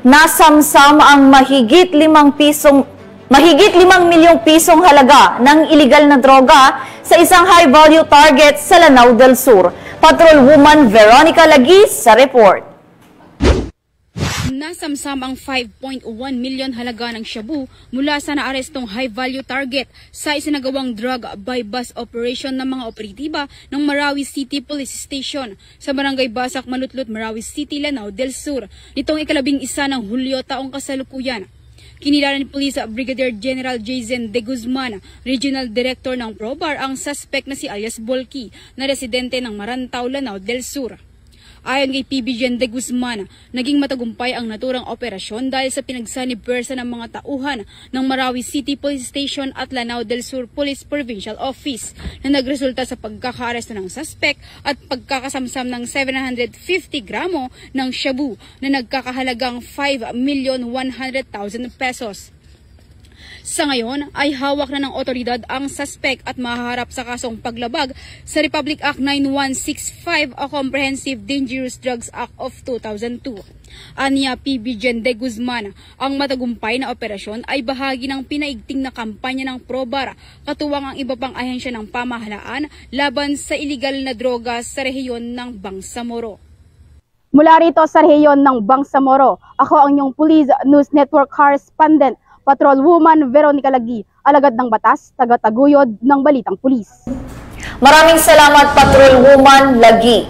nasamsam ang mahigit 5 milyong pisong halaga ng iligal na droga sa isang high-value target sa Lanao del Sur. Patrolwoman Veronica Lagis sa report. Nasamsam ang 5.1 milyon halaga ng shabu mula sa naarestong high-value target sa isinagawang drug by bus operation ng mga operatiba ng Marawi City Police Station sa Barangay Basak, Malutlot, Marawi City, Lanao del Sur nitong 11 ng Hulyo taong kasalukuyan. Kinilala ni Police Brigadier General Jason De Guzman, Regional Director ng PROBAR, ang suspect na si alias Bolki na residente ng Marantao, Lanao del Sur. Ayon kay PB Gen De Guzman, naging matagumpay ang naturang operasyon dahil sa pinagsanib pwersa ng mga tauhan ng Marawi City Police Station at Lanao del Sur Police Provincial Office na nagresulta sa pagkakaaresto ng suspect at pagkakasamsam ng 750 gramo ng shabu na nagkakahalagang 5,100,000 pesos. Sa ngayon ay hawak na ng otoridad ang suspect at mahaharap sa kasong paglabag sa Republic Act 9165 o Comprehensive Dangerous Drugs Act of 2002. Aniya PB Gen De Guzman, ang matagumpay na operasyon ay bahagi ng pinaigting na kampanya ng PROBAR, katuwang ang iba pang ahensya ng pamahalaan laban sa iligal na droga sa rehiyon ng Bangsamoro. Mula rito sa rehiyon ng Bangsamoro, ako ang inyong Police News Network correspondent, Patrolwoman Veronica Lagi, alagad ng batas, taga-taguyod ng Balitang Pulis. Maraming salamat, Patrolwoman Lagi.